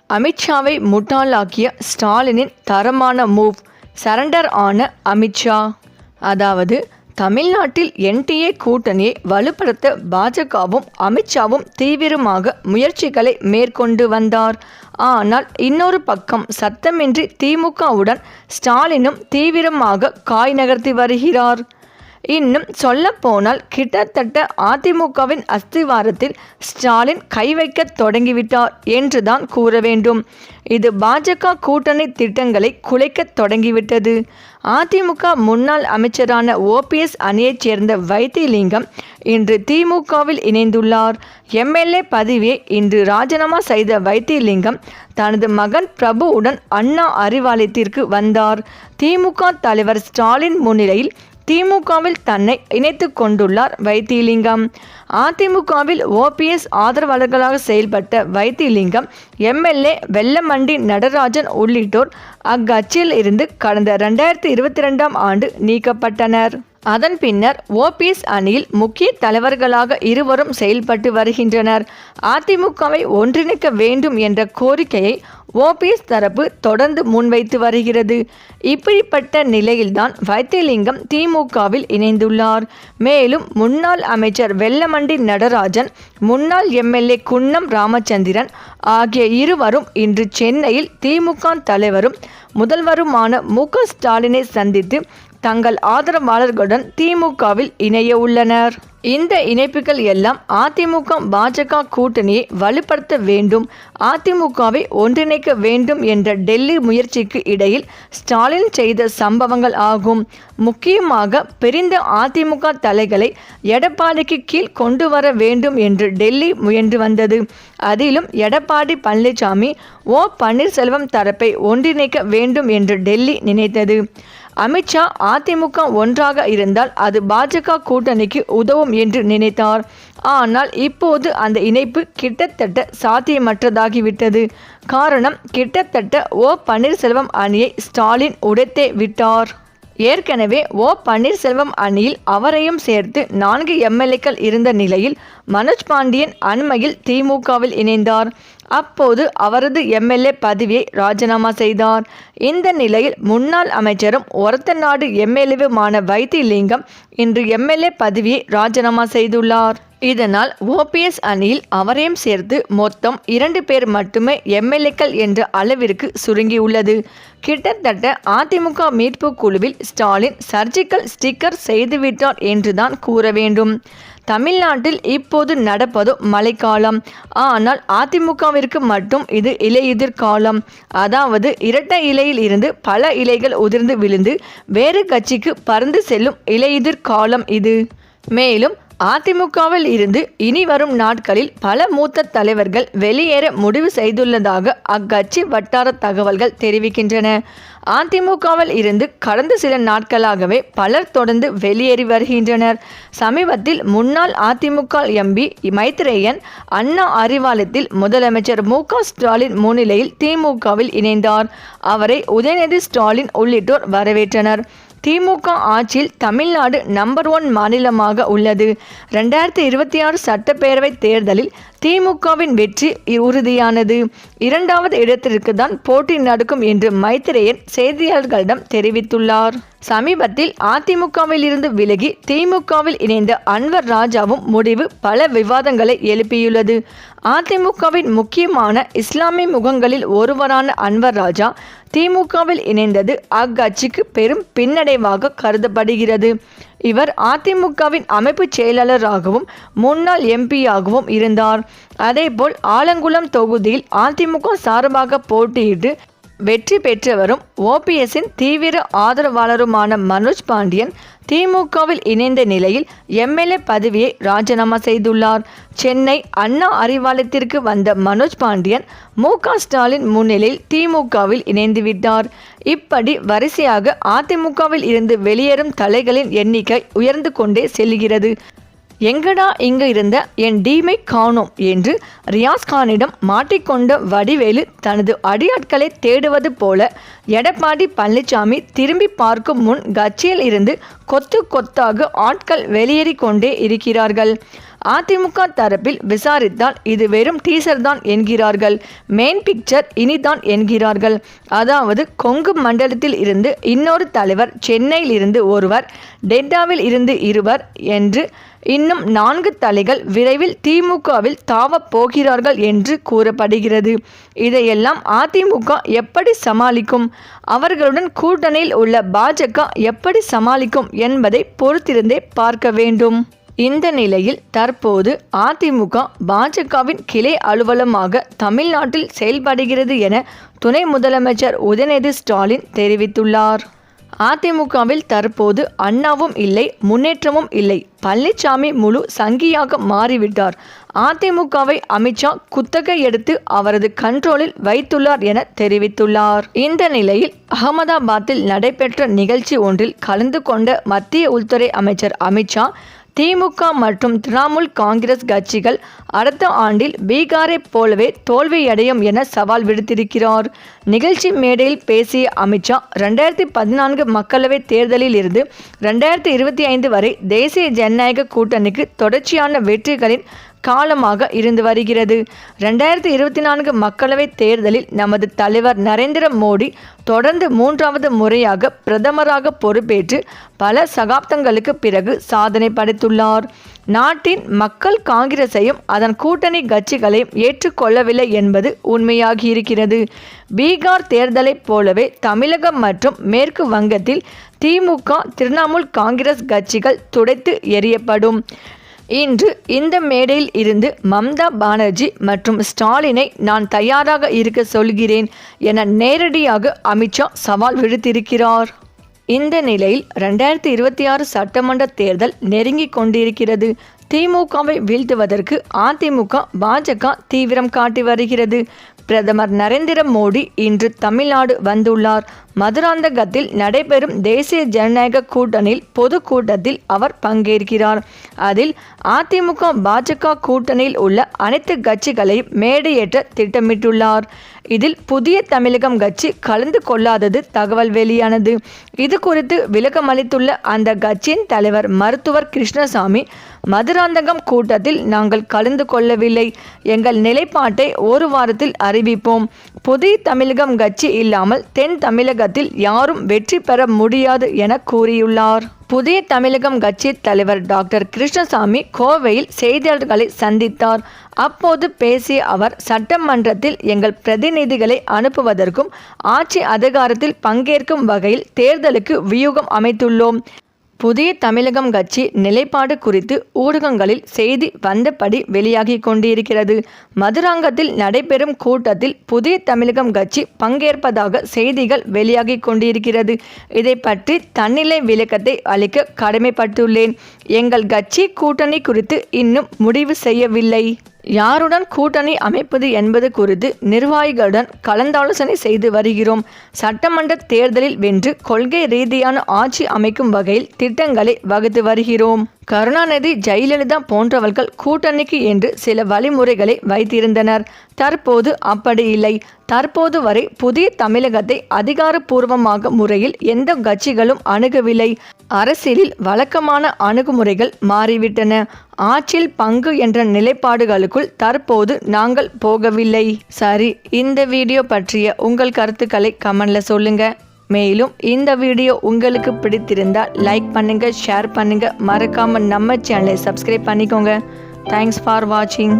அமித்ஷாவை முட்டாளாக்கிய ஸ்டாலினின் தரமான மூவ், சரண்டர் ஆன அமித்ஷா. அதாவது தமிழ்நாட்டில் என்டிஏ கூட்டணியை வலுப்படுத்த பாஜகவும் அமித்ஷாவும் தீவிரமாக முயற்சிகளை மேற்கொண்டு வந்தார். ஆனால் இன்னொரு பக்கம் சத்தமின்றி திமுகவுடன் ஸ்டாலினும் தீவிரமாக காய் நகர்த்தி வருகிறார். இன்னும் சொல்லப்போனால் கிட்டத்தட்ட அதிமுகவின் அஸ்திவாரத்தில் ஸ்டாலின் கை வைக்க தொடங்கிவிட்டார் என்றுதான் கூற வேண்டும். இது பாஜக கூட்டணி திட்டங்களை குலைக்க தொடங்கிவிட்டது. அதிமுக முன்னாள் அமைச்சரான ஓபிஎஸ் அணியைச் சேர்ந்த வைத்திலிங்கம் இன்று திமுகவில் இணைந்துள்ளார். எம்எல்ஏ பதவியை இன்று ராஜினாமா செய்த வைத்திலிங்கம் தனது மகன் பிரபுவுடன் அண்ணா அறிவாலயத்திற்கு வந்தார். திமுக தலைவர் ஸ்டாலின் முன்னிலையில் திமுகவில் தன்னை இணைத்து கொண்டுள்ளார் வைத்திலிங்கம். அதிமுகவில் ஓபிஎஸ் ஆதரவாளர்களாக செயல்பட்ட வைத்திலிங்கம் எம்எல்ஏ வெல்லமண்டி நடராஜன் உள்ளிட்டோர் அக்கட்சியில் இருந்து கடந்த 2022ஆம் ஆண்டு நீக்கப்பட்டனர். அதன் பின்னர் ஓபிஎஸ் அணியில் முக்கிய தலைவர்களாக இருவரும் செயல்பட்டு வருகின்றனர். அதிமுகவை ஒன்றிணைக்க வேண்டும் என்ற கோரிக்கையை ஓபிஎஸ் தரப்பு தொடர்ந்து முன்வைத்து வருகிறது. இப்படிப்பட்ட நிலையில்தான் வைத்திலிங்கம் திமுகவில் இணைந்துள்ளார். மேலும் முன்னாள் அமைச்சர் வெல்லமண்டி நடராஜன், முன்னாள் எம்எல்ஏ குன்னம் ராமச்சந்திரன் ஆகிய இருவரும் இன்று சென்னையில் திமுக தலைவரும் முதல்வருமான மு.க. ஸ்டாலினை சந்தித்து தங்கள் ஆதரவாளர்களுடன் திமுகவில் இணைய உள்ளனர். இந்த இணைப்புகள் எல்லாம் அதிமுக பாஜக கூட்டணியை வலுப்படுத்த வேண்டும், அதிமுகவை ஒன்றிணைக்க வேண்டும் என்ற டெல்லி முயற்சிக்கு இடையில் ஸ்டாலின் செய்த சம்பவங்கள் ஆகும். முக்கியமாக பிரிந்த அதிமுக தலைகளை எடப்பாடிக்கு கீழ் கொண்டு வர வேண்டும் என்று டெல்லி முயன்று வந்தது. அதிலும் எடப்பாடி பழனிசாமி, ஓ பன்னீர்செல்வம் தரப்பை ஒன்றிணைக்க வேண்டும் என்று டெல்லி நினைத்தது. அமித்ஷா அதிமுக ஒன்றாக இருந்தால் அது பாஜக கூட்டணிக்கு உதவும் என்று நினைத்தார். ஆனால் இப்போது அந்த இணைப்பு கிட்டத்தட்ட சாத்தியமற்றதாகிவிட்டது. காரணம், கிட்டத்தட்ட ஓ பன்னீர்செல்வம் அணியை ஸ்டாலின் உடைத்தே விட்டார். ஏற்கனவே ஓ பன்னீர்செல்வம் அணியில் அவரையும் சேர்த்து 4 எம்எல்ஏக்கள் இருந்த நிலையில் மனோஜ் பாண்டியன் அண்மையில் திமுகவில் இணைந்தார். அப்போது அவரது எம்எல்ஏ பதவியை ராஜினாமா செய்தார். இந்த நிலையில் முன்னாள் அமைச்சரும் ஒரத்தநாடு எம்எல்ஏவுமான வைத்திலிங்கம் இன்று எம்எல்ஏ பதவியை ராஜினாமா செய்துள்ளார். இதனால் ஓபிஎஸ் அணியில் அவரையும் சேர்த்து மொத்தம் 2 பேர் மட்டுமே எம்எல்ஏக்கள் என்ற அளவிற்கு சுருங்கியுள்ளது. கிட்டத்தட்ட அதிமுக மீட்பு குழுவில் ஸ்டாலின் சர்ஜிக்கல் ஸ்டிக்கர் செய்துவிட்டார் என்றுதான் கூற வேண்டும். தமிழ்நாட்டில் இப்போது நடப்பதோ மழைக்காலம். ஆனால் அதிமுகவிற்கு மட்டும் இது இலையுதிர் காலம். அதாவது இரட்டை இலையில் இருந்து பல இலைகள் உதிர்ந்து விழுந்து வேறு கட்சிக்கு பறந்து செல்லும் இலையுதிர் காலம் இது. மேலும் அதிமுகவில் இருந்து இனி வரும் நாட்களில் பல மூத்த தலைவர்கள் வெளியேற முடிவு செய்துள்ளதாக அக்கட்சி வட்டார தகவல்கள் தெரிவிக்கின்றன. அதிமுகவில் இருந்து கடந்த சில நாட்களாகவே பலர் தொடர்ந்து வெளியேறி வருகின்றனர். சமீபத்தில் முன்னாள் அதிமுக எம்பி மைத்ரேயன் அண்ணா அறிவாலயத்தில் முதலமைச்சர் மு.க. ஸ்டாலின் முன்னிலையில் திமுகவில் இணைந்தார். அவரை உதயநிதி ஸ்டாலின் உள்ளிட்டோர் வரவேற்றனர். திமுக ஆட்சியில் தமிழ்நாடு நம்பர் 1 மாநிலமாக உள்ளது. 2026 சட்டப்பேரவை தேர்தலில் திமுகவின் வெற்றி உறுதியானது. 2வது இடத்திற்கு தான் போட்டி நடக்கும் என்று மைத்ரேயன் செய்தியாளர்களிடம் தெரிவித்துள்ளார். சமீபத்தில் அதிமுகவில் இருந்து விலகி திமுகவில் இணைந்த அன்வர் ராஜாவும் முடிவு பல விவாதங்களை எழுப்பியுள்ளது. அதிமுகவின் முக்கியமான இஸ்லாமிய முகங்களில் ஒருவரான அன்வர் ராஜா திமுகவில் இணைந்தது அக்கட்சிக்கு பெரும் பின்னடைவாக கருதப்படுகிறது. இவர் அதிமுகவின் அமைப்பு செயலாளராகவும் முன்னாள் எம்பியாகவும் இருந்தார். அதேபோல் ஆலங்குளம் தொகுதியில் அதிமுக சார்பாக போட்டியிட்டு வெற்றி பெற்றவரும் ஓபிஎஸ்ஸின் தீவிர ஆதரவாளருமான மனோஜ் பாண்டியன் திமுகவில் இணைந்த நிலையில் எம்எல்ஏ பதவியை ராஜினாமா செய்துள்ளார். சென்னை அண்ணா அறிவாலயத்திற்கு வந்த மனோஜ் பாண்டியன் மு.க. ஸ்டாலின் முன்னிலையில் திமுகவில் இணைந்துவிட்டார். இப்படி வரிசையாக அதிமுகவில் இருந்து வெளியேறும் தலைகளின் எண்ணிக்கை உயர்ந்து கொண்டே செல்கிறது. எங்கடா இங்கு இருந்த என் டீமை காணோம் என்று ரியாஸ்கானிடம் மாட்டிக்கொண்ட வடிவேலு தனது அடியாட்களை தேடுவது போல எடப்பாடி பழனிசாமி திரும்பி பார்க்கும் முன் கட்சியில் இருந்து கொத்து கொத்தாக ஆட்கள் வெளியேறி கொண்டே இருக்கிறார்கள். அதிமுக தரப்பில் விசாரித்தால் இது வெறும் டீசர் தான் என்கிறார்கள். மெயின் பிக்சர் இனிதான் என்கிறார்கள். அதாவது கொங்கு மண்டலத்தில் இருந்து இன்னொரு தலைவர், சென்னையில் இருந்து ஒருவர், டெல்டாவில் இருந்து இருவர் என்று இன்னும் 4 தலைகள் விரைவில் திமுகவில் தாவப் போகிறார்கள் என்று கூறப்படுகிறது. இதையெல்லாம் அதிமுக எப்படி சமாளிக்கும்? அவர்களுடன் கூட்டணியில் உள்ள பாஜக எப்படி சமாளிக்கும் என்பதை பொறுத்திருந்தே பார்க்க வேண்டும். இந்த நிலையில் தற்போது அதிமுக பாஜகவின் கிளை அலுவலமாக தமிழ்நாட்டில் செயல்படுகிறது என துணை முதலமைச்சர் உதயநிதி ஸ்டாலின் தெரிவித்துள்ளார். அதிமுகவில் தற்போது அண்ணாவும் இல்லை, முன்னேற்றமும் இல்லை. பழனிசாமி முழு சங்கியாக மாறிவிட்டார். அதிமுகவை அமித்ஷா குத்தகை எடுத்து அவரது கண்ட்ரோலில் வைத்துள்ளார் என தெரிவித்துள்ளார். இந்த நிலையில் அகமதாபாத்தில் நடைபெற்ற நிகழ்ச்சி ஒன்றில் கலந்து கொண்ட மத்திய உள்துறை அமைச்சர் அமித்ஷா திமுக மற்றும் திரிணாமுல் காங்கிரஸ் கட்சிகள் அடுத்த ஆண்டில் பீகாரை போலவே தோல்வியடையும் என சவால் விடுத்திருக்கிறார். நிகழ்ச்சி மேடையில் பேசிய அமித்ஷா 2014 மக்களவைத் தேர்தலில் இருந்து 2025 வரை தேசிய ஜனநாயக கூட்டணிக்கு தொடர்ச்சியான வெற்றிகளின் காலமாக இருந்து வருகிறது. 2024 மக்களவைத் தேர்தலில் நமது தலைவர் நரேந்திர மோடி தொடர்ந்து 3வது முறையாக பிரதமராக பொறுப்பேற்று பல சகாப்தங்களுக்கு பிறகு சாதனை படைத்துள்ளார். நாட்டின் மக்கள் காங்கிரஸையும் அதன் கூட்டணி கட்சிகளையும் ஏற்றுக்கொள்ளவில்லை என்பது உண்மையாகி இருக்கிறது. பீகார் தேர்தலைப் போலவே தமிழகம் மற்றும் மேற்கு வங்கத்தில் திமுக, திரிணாமுல் காங்கிரஸ் கட்சிகள் துடைத்து எறியப்படும். இன்று இந்த மேடையில் இருந்து மம்தா பானர்ஜி மற்றும் ஸ்டாலினை நான் தயாராக இருக்க சொல்கிறேன் என நேரடியாக அமித்ஷா சவால் விடுத்திருக்கிறார். இந்த நிலையில் 2026 சட்டமன்ற தேர்தல் நெருங்கிக் கொண்டிருக்கிறது. திமுகவை வீழ்த்துவதற்கு அதிமுக, பாஜக தீவிரம் காட்டி வருகிறது. பிரதமர் நரேந்திர மோடி இன்று தமிழ்நாடு வந்துள்ளார். மதுராந்தகத்தில் நடைபெறும் தேசிய ஜனநாயக கூட்டணியில் பொதுக்கூட்டத்தில் அவர் பங்கேற்கிறார். அதில் அதிமுக, பாஜக கூட்டணியில் உள்ள அனைத்து கட்சிகளையும் மேடையேற்ற திட்டமிட்டுள்ளார். இதில் புதிய தமிழகம் கட்சி கலந்து கொள்ளாதது தகவல் வெளியானது. இது குறித்து விளக்கமளித்துள்ள அந்த கட்சியின் தலைவர் மருத்துவர் கிருஷ்ணசாமி, மதுராந்தகம் கூட்டத்தில் நாங்கள் கலந்து கொள்ளவில்லை. எங்கள் நிலைப்பாட்டை ஒரு வாரத்தில் அறிவிப்போம். புதிய தமிழகம் கட்சி இல்லாமல் தென் தமிழகத்தில் யாரும் வெற்றி பெற முடியாது என கூறியுள்ளார். புதிய தமிழகம் கட்சி தலைவர் டாக்டர் கிருஷ்ணசாமி கோவையில் செய்தியாளர்களை சந்தித்தார். அப்போது பேசிய அவர், சட்டமன்றத்தில் எங்கள் பிரதிநிதிகளை அனுப்புவதற்கும் ஆட்சி அதிகாரத்தில் பங்கேற்கும் வகையில் தேர்தலுக்கு வியூகம் அமைத்துள்ளோம். புதிய தமிழகம் கட்சி நிலைப்பாடு குறித்து ஊடகங்களில் செய்தி வந்தபடி வெளியாகி கொண்டிருக்கிறது. மதுராங்கத்தில் நடைபெறும் கூட்டத்தில் புதிய தமிழகம் கட்சி பங்கேற்பதாக செய்திகள் வெளியாகி கொண்டிருக்கிறது. இதை பற்றி தன்னிலை விளக்கத்தை அளிக்க கடமைப்பட்டுள்ளேன். எங்கள் கட்சி கூட்டணி குறித்து இன்னும் முடிவு செய்யவில்லை. யாருடன் கூட்டணி அமைப்பது என்பது குறித்து நிர்வாகிகளுடன் கலந்தாலோசனை செய்து வருகிறோம். சட்டமன்ற தேர்தலில் வென்று கொள்கை ரீதியான ஆட்சி அமைக்கும் வகையில் திட்டங்களை வகுத்து வருகிறோம். கருணாநிதி, ஜெயலலிதா போன்றவர்கள் கூட்டணிக்கு என்று சில வழிமுறைகளை வைத்திருந்தனர். தற்போது அப்படி இல்லை. தற்போது வரை புதிய தமிழகத்தை அதிகாரப்பூர்வமாக முறையில் எந்த கட்சிகளும் அணுகவில்லை. அரசியலில் வழக்கமான அணுகுமுறைகள் மாறிவிட்டன. ஆட்சியில் பங்கு என்ற நிலைப்பாடுகளுக்குள் தற்போது நாங்கள் போகவில்லை. சரி, இந்த வீடியோ பற்றிய உங்கள் கருத்துக்களை கமெண்ட்ல சொல்லுங்க. மேலும் இந்த வீடியோ உங்களுக்கு பிடித்திருந்தால் லைக் பண்ணுங்க, ஷேர் பண்ணுங்க, மறக்காம நம்ம சேனலை சப்ஸ்கிரைப் பண்ணிக்கோங்க. தேங்க்ஸ் ஃபார் வாட்சிங்.